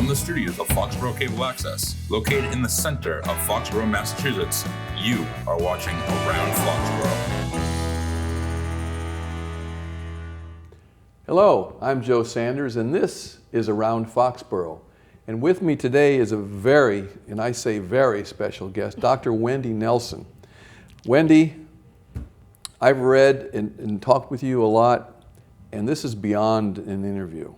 From the studios of Foxboro Cable Access, located in the center of Foxborough, Massachusetts, you are watching Around Foxborough. Hello, I'm Joe Sanders, and this is Around Foxborough. And with me today is a very, and I say very special guest, Dr. Wendy Nelson. Wendy, I've read and talked with you a lot, and this is beyond an interview.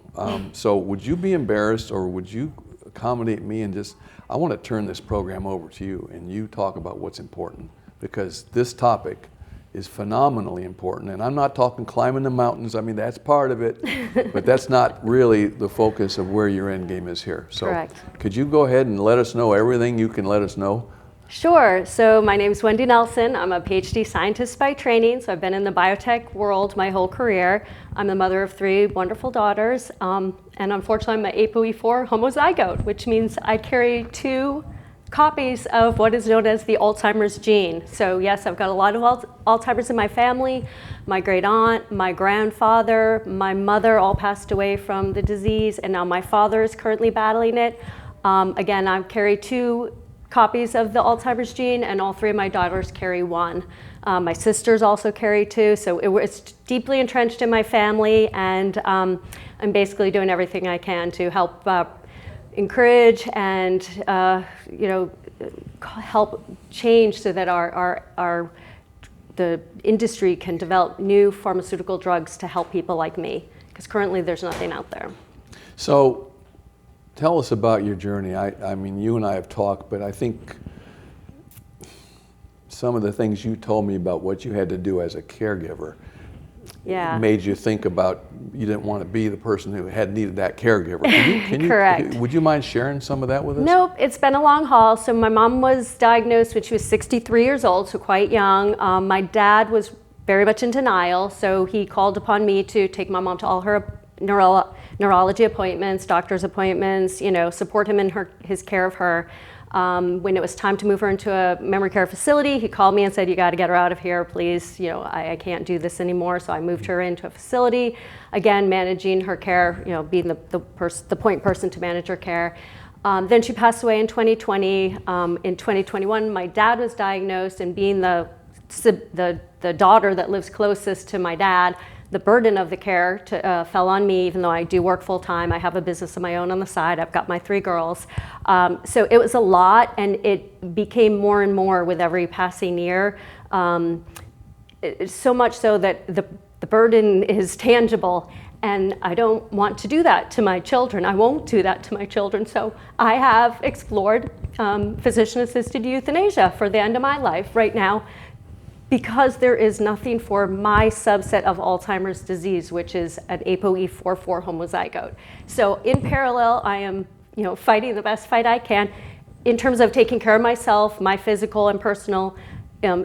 So would you be embarrassed, or would you accommodate me and I want to turn this program over to you and you talk about what's important, because this topic is phenomenally important. And I'm not talking climbing the mountains. I mean, that's part of it, but that's not really the focus of where your end game is here. So Correct. Could you go ahead and let us know everything you can let us know? Sure. So my name is Wendy Nelson. I'm a PhD scientist by training, so I've been in the biotech world my whole career. I'm the mother of 3 wonderful daughters, and unfortunately I'm an ApoE4 homozygote, which means I carry 2 copies of what is known as the Alzheimer's gene. So yes, I've got a lot of Alzheimer's in my family. My great aunt, my grandfather, my mother all passed away from the disease, and now my father is currently battling it. Again, I carry 2 copies of the Alzheimer's gene, and all 3 of my daughters carry 1. My sisters also carry 2, so it's deeply entrenched in my family, and I'm basically doing everything I can to help encourage and help change so that the industry can develop new pharmaceutical drugs to help people like me, because currently there's nothing out there. So tell us about your journey. I mean, you and I have talked, but I think some of the things you told me about what you had to do as a caregiver made you think about you didn't want to be the person who had needed that caregiver. Correct. Would you mind sharing some of that with us? Nope, it's been a long haul. So my mom was diagnosed when she was 63 years old, so quite young. My dad was very much in denial, so he called upon me to take my mom to all her neurology appointments, doctor's appointments, support him in his care of her. When it was time to move her into a memory care facility, he called me and said, "You got to get her out of here, please. I can't do this anymore." So I moved her into a facility, again managing her care, being the point person to manage her care. Then she passed away in 2020. In 2021, my dad was diagnosed, and being the daughter that lives closest to my dad, the burden of the care fell on me, even though I do work full time. I have a business of my own on the side. I've got my 3 girls. So it was a lot, and it became more and more with every passing year. So much so that the burden is tangible, and I don't want to do that to my children. I won't do that to my children. So I have explored physician-assisted euthanasia for the end of my life right now, because there is nothing for my subset of Alzheimer's disease, which is an ApoE44 homozygote. So in parallel, I am fighting the best fight I can in terms of taking care of myself, my physical and personal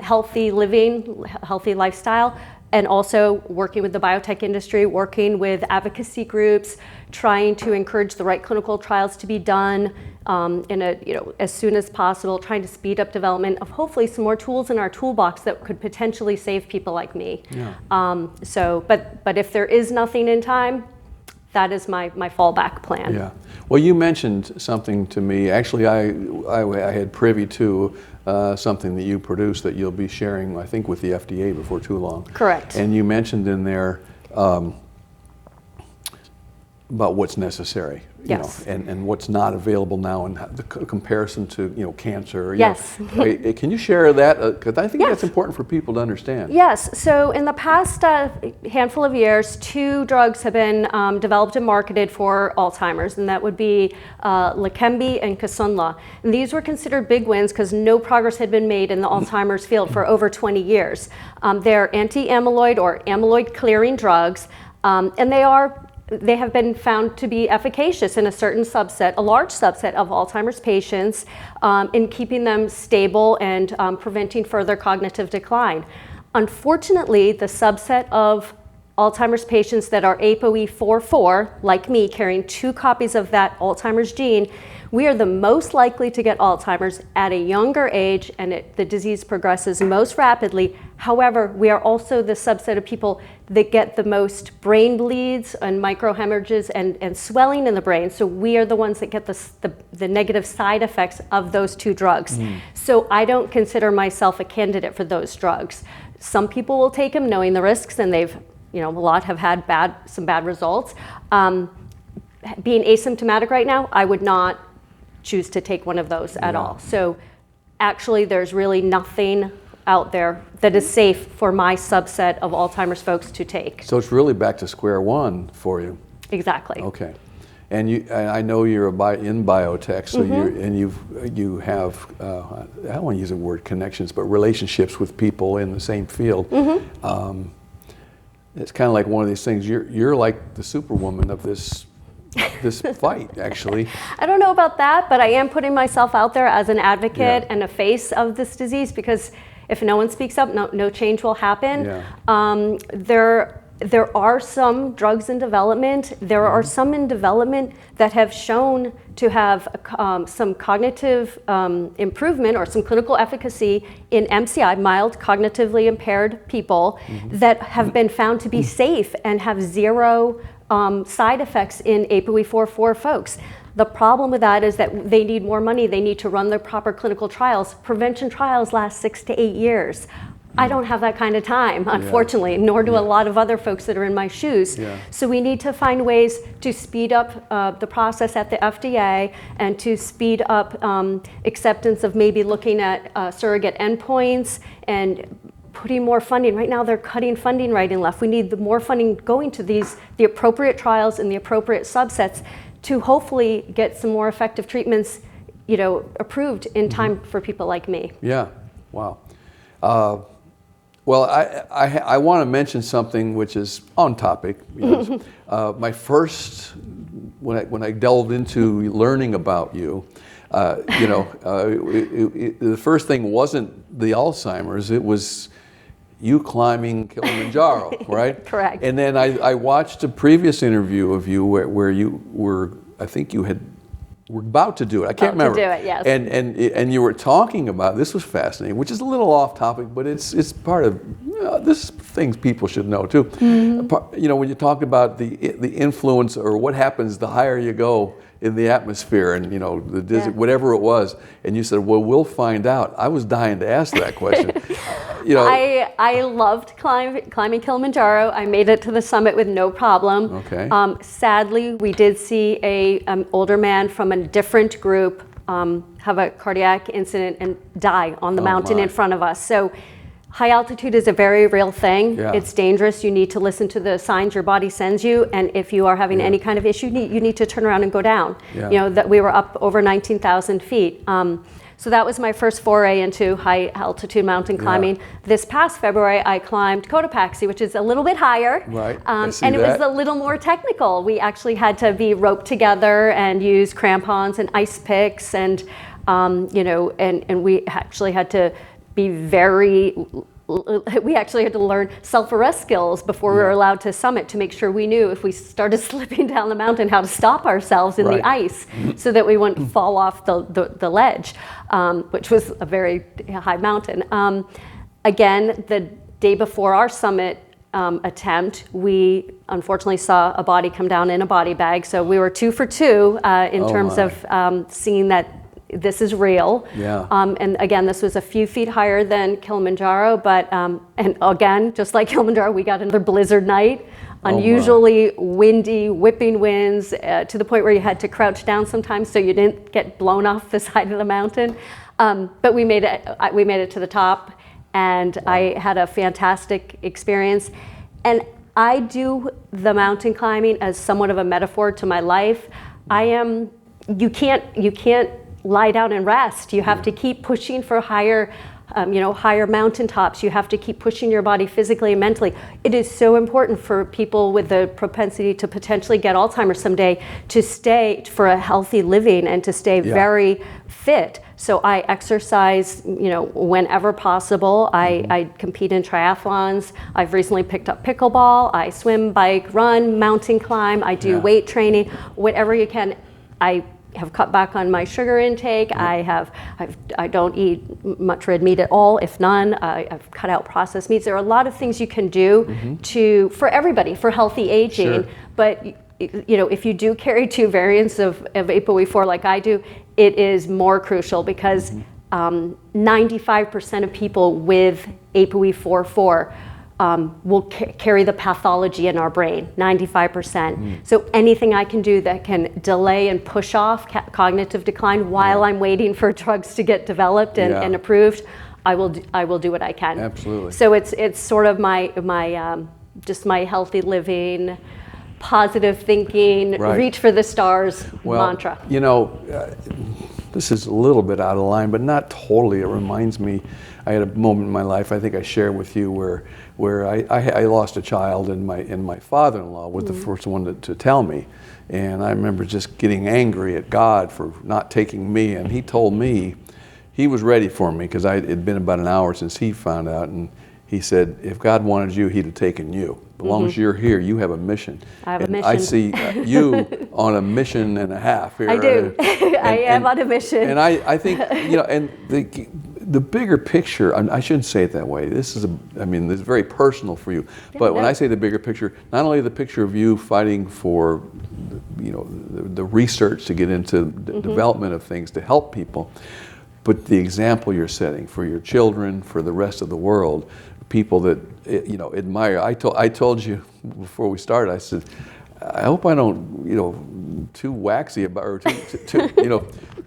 healthy living, healthy lifestyle, and also working with the biotech industry, working with advocacy groups, trying to encourage the right clinical trials to be done as soon as possible, trying to speed up development of hopefully some more tools in our toolbox that could potentially save people like me. Yeah. But if there is nothing in time, that is my fallback plan. Yeah. Well, you mentioned something to me. Actually, I had privy to something that you produced that you'll be sharing, I think, with the FDA before too long. Correct. And you mentioned in there about what's necessary, yes. and what's not available now, and the comparison to cancer. Yes. Can you share that? Because I think yes. that's important for people to understand. Yes. So in the past handful of years, 2 drugs have been developed and marketed for Alzheimer's, and that would be Leqembi and Kisunla. And these were considered big wins because no progress had been made in the Alzheimer's field for over 20 years. They're anti-amyloid or amyloid-clearing drugs, and they have been found to be efficacious in a certain subset, a large subset of Alzheimer's patients, in keeping them stable and preventing further cognitive decline. Unfortunately, the subset of Alzheimer's patients that are ApoE44, like me, carrying 2 copies of that Alzheimer's gene, we are the most likely to get Alzheimer's at a younger age, and the disease progresses most rapidly. However, we are also the subset of people that get the most brain bleeds and microhemorrhages and swelling in the brain. So we are the ones that get the negative side effects of those 2 drugs. So I don't consider myself a candidate for those drugs. Some people will take them knowing the risks, and they've, a lot have had some bad results. Being asymptomatic right now, I would not choose to take one of those at all. So actually there's really nothing out there that is safe for my subset of Alzheimer's folks to take. So it's really back to square one for you. Exactly. Okay. And I know you're in biotech, so you have I don't want to use the word connections, but relationships with people in the same field. It's kind of like one of these things. You're like the superwoman of this fight, actually. I don't know about that, but I am putting myself out there as an advocate and a face of this disease, because if no one speaks up, no change will happen. There are some drugs in development. There are some in development that have shown to have some cognitive improvement or some clinical efficacy in MCI, mild cognitively impaired people, that have been found to be safe and have 0 side effects in ApoE44 folks. The problem with that is that they need more money. They need to run their proper clinical trials. Prevention trials last 6 to 8 years. I don't have that kind of time, unfortunately, nor do a lot of other folks that are in my shoes. So we need to find ways to speed up the process at the FDA, and to speed up acceptance of maybe looking at surrogate endpoints and putting more funding. Right now they're cutting funding right and left. We need more funding going to the appropriate trials and the appropriate subsets to hopefully get some more effective treatments, approved in time for people like me. Yeah, wow. Well, I want to mention something which is on topic. My first, when I delved into learning about you, the first thing wasn't the Alzheimer's, it was you climbing Kilimanjaro, right? Correct. And then I watched a previous interview of you where you were, I think you were about to do it. I can't remember. To do it, yes. And you were talking about, this was fascinating, which is a little off topic, but it's part of this things people should know too. When you talk about the influence or what happens the higher you go in the atmosphere, and whatever it was, and you said, well, we'll find out. I was dying to ask that question. I loved climbing Kilimanjaro. I made it to the summit with no problem. Okay. Sadly, we did see an older man from a different group have a cardiac incident and die on the mountain in front of us. So high altitude is a very real thing. It's dangerous. You need to listen to the signs your body sends you, and if you are having any kind of issue, you need to turn around and go down. That we were up over 19,000 feet. So that was my first foray into high altitude mountain climbing. This past February, I climbed Cotopaxi, which is a little bit higher. Right. And it was a little more technical. We actually had to be roped together and use crampons and ice picks, and and we actually had to be we actually had to learn self-arrest skills before we were allowed to summit, to make sure we knew if we started slipping down the mountain how to stop ourselves in the ice so that we wouldn't fall off the ledge, which was a very high mountain. Again, the day before our summit attempt, we unfortunately saw a body come down in a body bag. So we were 2 for 2 in terms of seeing that this is real. And again, this was a few feet higher than Kilimanjaro, but and again, just like Kilimanjaro, we got another blizzard night. Unusually windy, whipping winds, to the point where you had to crouch down sometimes so you didn't get blown off the side of the mountain. But we made it to the top, and I had a fantastic experience. And I do the mountain climbing as somewhat of a metaphor to my life. You can't lie down and rest. You have to keep pushing for higher higher mountaintops. You have to keep pushing your body physically and mentally. It is so important for people with the propensity to potentially get Alzheimer's someday to stay for a healthy living and to stay very fit. So I exercise, whenever possible. I compete in triathlons. I've recently picked up pickleball. I swim, bike, run, mountain climb. I do weight training, whatever you can. I have cut back on my sugar intake. I don't eat much red meat at all, if none. I've cut out processed meats. There are a lot of things you can do for everybody, for healthy aging. But if you do carry 2 variants of ApoE4 like I do, it is more crucial because 95% of people with ApoE4 will carry the pathology in our brain, 95%. So anything I can do that can delay and push off cognitive decline while I'm waiting for drugs to get developed and approved, I will do what I can. Absolutely. So it's sort of my just my healthy living, positive thinking, reach for the stars mantra. This is a little bit out of line, but not totally. It reminds me, I had a moment in my life, I think I shared with you, where I lost a child, and my father-in-law was the first one to tell me. And I remember just getting angry at God for not taking me, and he told me he was ready for me because it had been about an hour since he found out, and he said, if God wanted you, he'd have taken you. As long as you're here, you have a mission. I have a mission. I see you on a mission and a half here. I do. I am on a mission. And I think, and the bigger picture, I shouldn't say it that way. This is this is very personal for you. But when I say the bigger picture, not only the picture of you fighting for, the research to get into the development of things to help people, but the example you're setting for your children, for the rest of the world, people that admire. I told you before we started, I said, I hope I don't too waxy about, or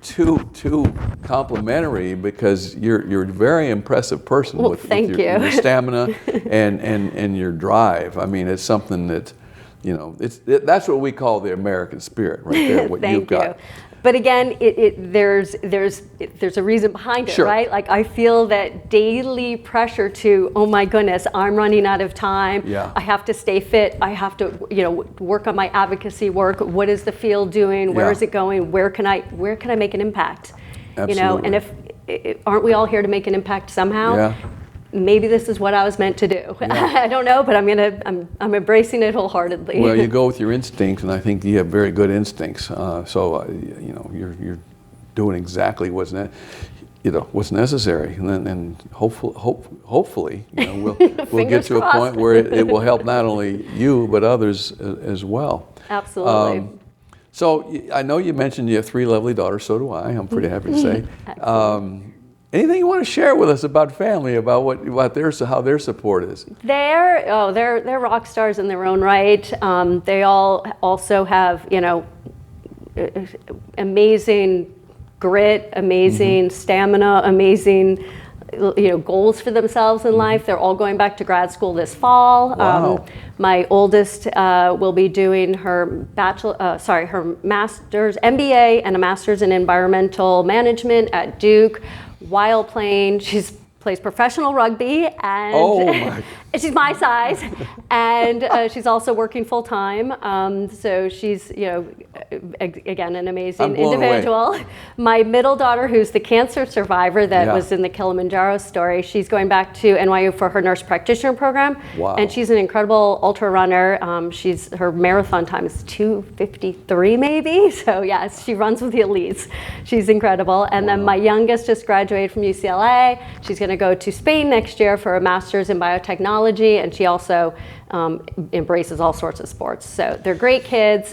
too complimentary, because you're a very impressive person with your stamina and your drive. I mean, it's something that that's what we call the American spirit right there. What you've got. But again, there's a reason behind it, right? Like I feel that daily pressure to, oh my goodness, I'm running out of time. I have to stay fit. I have to, work on my advocacy work. What is the field doing? Where is it going? Where can I make an impact? Absolutely. And if aren't we all here to make an impact somehow? Maybe this is what I was meant to do. I don't know, but I'm embracing it wholeheartedly. Well, you go with your instincts, and I think you have very good instincts. You're doing exactly what's necessary, and hopefully, we'll get to a point where it will help not only you but others as well. Absolutely. So I know you mentioned you have 3 lovely daughters. So do I. I'm pretty happy to say. Anything you want to share with us about family, about how their support is? They're rock stars in their own right. They all also have amazing grit, amazing stamina, amazing goals for themselves in life. They're all going back to grad school this fall. Wow. My oldest will be doing her her master's MBA and a master's in environmental management at Duke, while playing. She plays professional rugby, and she's my size, and she's also working full time. So she's, again, an amazing individual. My middle daughter, who's the cancer survivor that was in the Kilimanjaro story, she's going back to NYU for her nurse practitioner program. Wow. And she's an incredible ultra runner. Her marathon time is 2:53 maybe. So yes, she runs with the elites. She's incredible. And then my youngest just graduated from UCLA. She's going to go to Spain next year for a master's in biotechnology, and she also embraces all sorts of sports. So they're great kids,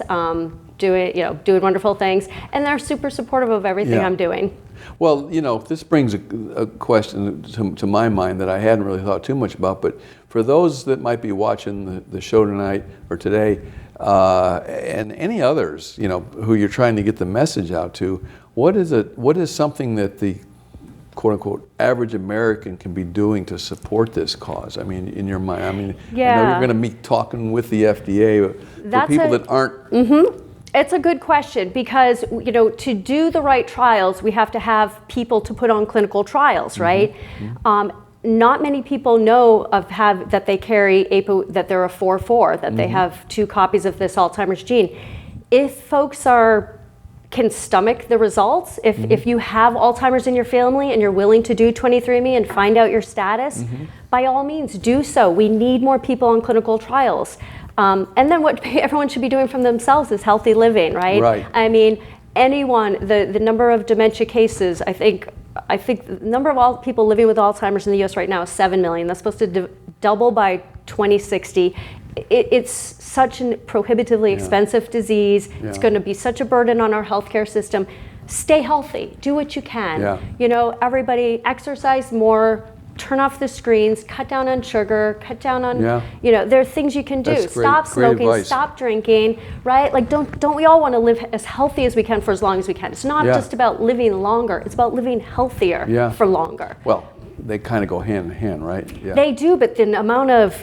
doing wonderful things, and they're super supportive of everything I'm doing. Well, this brings a question to my mind that I hadn't really thought too much about, but for those that might be watching the show tonight or today, and any others, who you're trying to get the message out to, what is something that the quote-unquote average American can be doing to support this cause? I mean, in your mind, I know you're going to be talking with the FDA, but for people that aren't It's a good question because, to do the right trials, we have to have people to put on clinical trials, right? Not many people know that they carry that they're a 4/4, that they have 2 copies of this Alzheimer's gene. If folks can stomach the results, if you have Alzheimer's in your family and you're willing to do 23andMe and find out your status, by all means do so. We need more people on clinical trials. And then what everyone should be doing from themselves is healthy living, right? Right. I mean, the number of dementia cases, I think the number of all people living with Alzheimer's in the US right now is 7 million. That's supposed to double by 2060. It's such a prohibitively expensive disease. It's going to be such a burden on our healthcare system. Stay healthy. Do what you can. Everybody exercise more. Turn off the screens, cut down on sugar, cut down on, there are things you can do. That's Stop great smoking, advice. stop drinking, right? Like, don't we all want to live as healthy as we can for as long as we can? It's not just about living longer, it's about living healthier for longer. Well, they kind of go hand in hand, right? Yeah. They do, but the amount of,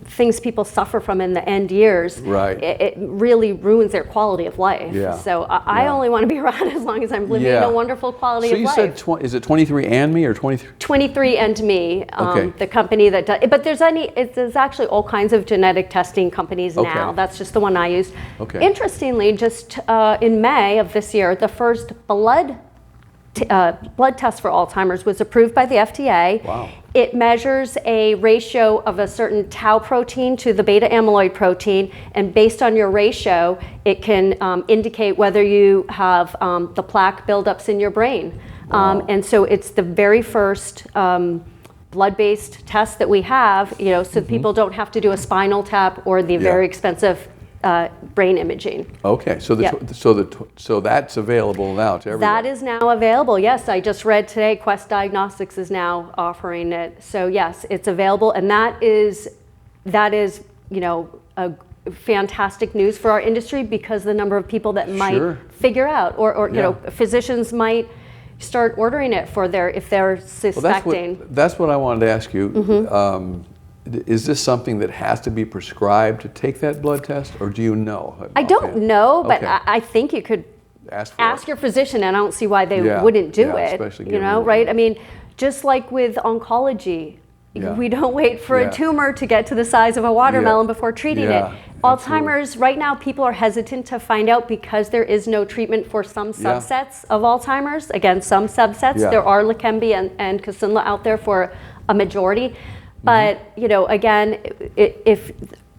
things people suffer from in the end years, it really ruins their quality of life. So I only want to be around as long as I'm living a wonderful quality of life. So you said, is it 23andMe or 23? 23andMe, the company that does, but there's actually all kinds of genetic testing companies now. That's just the one I used. Interestingly, just in May of this year, the first blood test for Alzheimer's was approved by the FDA. Wow. It measures a ratio of a certain tau protein to the beta amyloid protein, and based on your ratio, it can indicate whether you have the plaque buildups in your brain. And so it's the very first blood-based test that we have, so people don't have to do a spinal tap or the very expensive brain imaging. Okay, so that's available now to everyone. That is now available. Yes, I just read today Quest Diagnostics is now offering it. So yes, it's available, and that is a fantastic news for our industry because the number of people that might figure out, or physicians might start ordering it if they're suspecting. Well, that's what I wanted to ask you. Is this something that has to be prescribed to take that blood test, or do you know? I don't know, but I think you could ask your physician, and I don't see why they wouldn't do it. Right? I mean, just like with oncology, we don't wait for a tumor to get to the size of a watermelon before treating it. Alzheimer's, right now, people are hesitant to find out because there is no treatment for some subsets of Alzheimer's. Again, some subsets. There are Leqembi and Kisunla out there for a majority. But again, if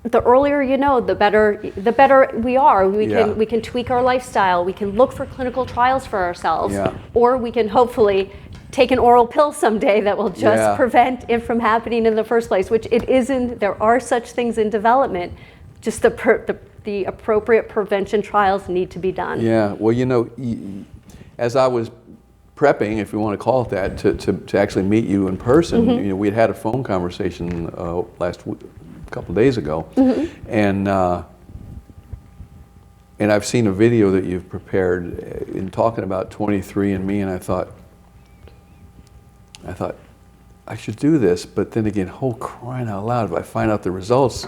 the earlier you know, the better we are. We can tweak our lifestyle. We can look for clinical trials for ourselves, or we can hopefully take an oral pill someday that will just prevent it from happening in the first place. Which it isn't. There are such things in development. Just the appropriate prevention trials need to be done. Yeah. Well, as I was prepping, if you want to call it that, to actually meet you in person. We had a phone conversation a couple of days ago, and I've seen a video that you've prepared in talking about 23andMe, and I thought I should do this, but then again, crying out loud, if I find out the results,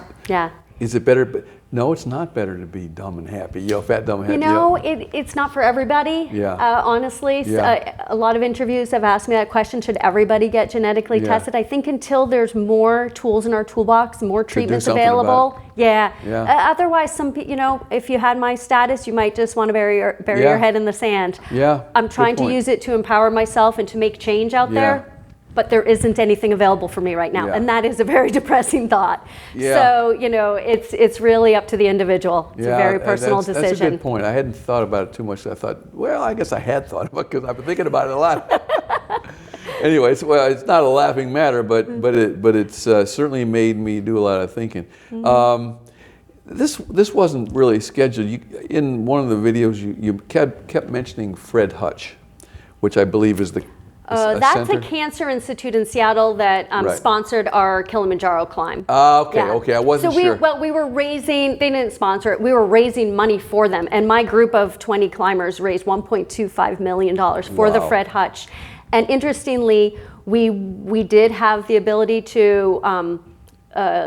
is it better? But no, it's not better to be dumb and happy. Fat, dumb, and happy. It's not for everybody. Honestly, a lot of interviews have asked me that question: should everybody get genetically tested? I think until there's more tools in our toolbox, more treatments available. Otherwise, if you had my status, you might just want to bury your head in the sand. I'm trying to use it to empower myself and to make change out there. But there isn't anything available for me right now, and that is a very depressing thought. So it's really up to the individual. It's a very personal decision. That's a good point. I hadn't thought about it too much. I thought, well, I guess I had thought about it because I've been thinking about it a lot. Anyway, it's not a laughing matter, but it's certainly made me do a lot of thinking. This wasn't really scheduled. In one of the videos, you kept mentioning Fred Hutch, which I believe is that's a cancer institute in Seattle that sponsored our Kilimanjaro climb. Okay, I wasn't sure. We were raising, they didn't sponsor it, we were raising money for them. And my group of 20 climbers raised $1.25 million for the Fred Hutch. And interestingly, we did have the ability to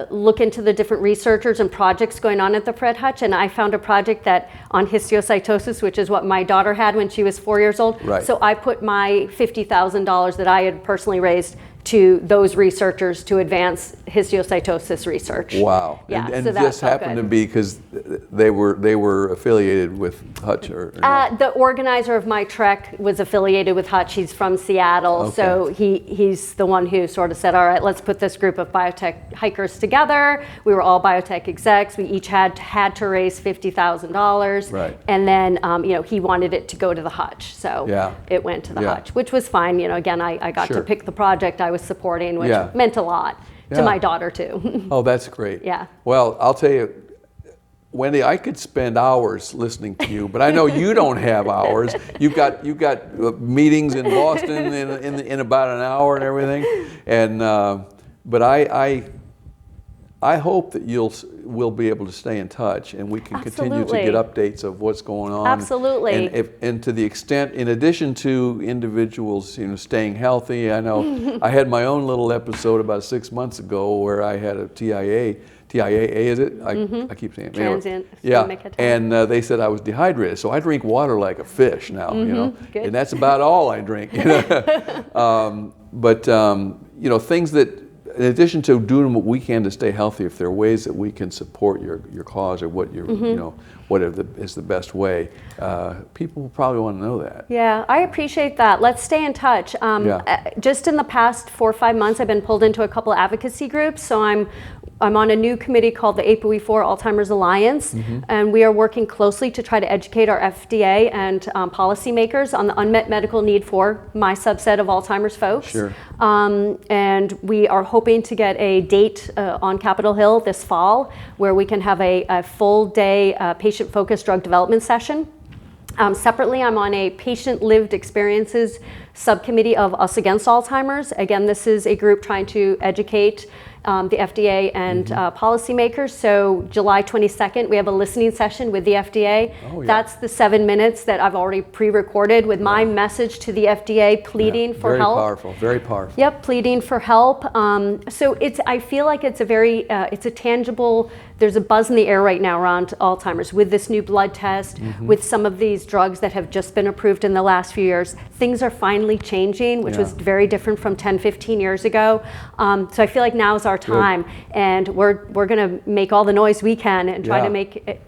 look into the different researchers and projects going on at the Fred Hutch, and I found a project that on histiocytosis, which is what my daughter had when she was 4 years old. Right. So I put my $50,000 that I had personally raised to those researchers to advance histiocytosis research. Wow. Yeah, and so that this felt happened good. to be because they were affiliated with Hutch or no? The organizer of my trek was affiliated with Hutch. He's from Seattle, Okay. so he's the one who sort of said, all right, let's put this group of biotech hikers together. We were all biotech execs. We each had to raise $50,000. Right. And then, he wanted it to go to the Hutch. So Yeah. it went to the Yeah. Hutch, which was fine. Again, I got Sure. to pick the project I was supporting, which Yeah. meant a lot Yeah. to my daughter, too. Oh, that's great. Yeah. Well, I'll tell you, Wendy, I could spend hours listening to you, but I know you don't have hours. You've got meetings in Boston in about an hour and everything, and but I hope that we'll be able to stay in touch, and we can continue to get updates of what's going on. Absolutely. And to the extent, in addition to individuals, staying healthy. I know I had my own little episode about 6 months ago where I had a TIA is it? I keep saying it. Transient Yeah, ischemic attack. and they said I was dehydrated, so I drink water like a fish now. Good. And that's about all I drink. But things that. In addition to doing what we can to stay healthy, if there are ways that we can support your cause or what whatever is the best way, people will probably want to know that. Yeah, I appreciate that. Let's stay in touch. Just in the past 4 or 5 months, I've been pulled into a couple advocacy groups. So I'm on a new committee called the APOE4 Alzheimer's Alliance, and we are working closely to try to educate our FDA and policymakers on the unmet medical need for my subset of Alzheimer's folks. Sure. And we are hoping to get a date on Capitol Hill this fall where we can have a full day patient-focused drug development session. Separately, I'm on a patient lived experiences subcommittee of Us Against Alzheimer's. Again, this is a group trying to educate the FDA and policymakers. So July 22nd, we have a listening session with the FDA. Oh, yeah. That's the 7 minutes that I've already pre-recorded with my message to the FDA pleading for help. Very powerful, very powerful. Yep, pleading for help. So I feel like it's a tangible, there's a buzz in the air right now around Alzheimer's with this new blood test, with some of these drugs that have just been approved in the last few years. Things are finally changing, which was very different from 10, 15 years ago. So I feel like now's our time, and we're going to make all the noise we can and try to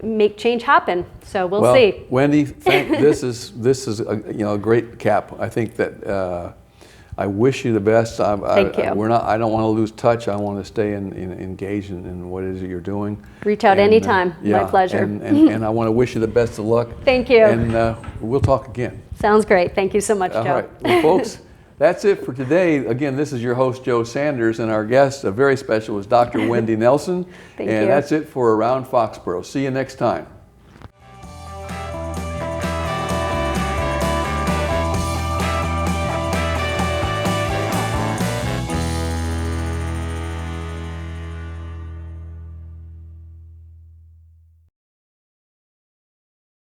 make change happen. So we'll see. Wendy, this is a great cap. I think that I wish you the best. Thank you. I don't want to lose touch. I want to stay engaged in what it is that you're doing. Reach out anytime. My pleasure. And I want to wish you the best of luck. Thank you. And we'll talk again. Sounds great. Thank you so much, Joe. All right. Well, folks, that's it for today. Again, this is your host, Joe Sanders, and our guest, a very special, is Dr. Wendy Nelson. Thank and you. that's it for Around Foxborough. See you next time.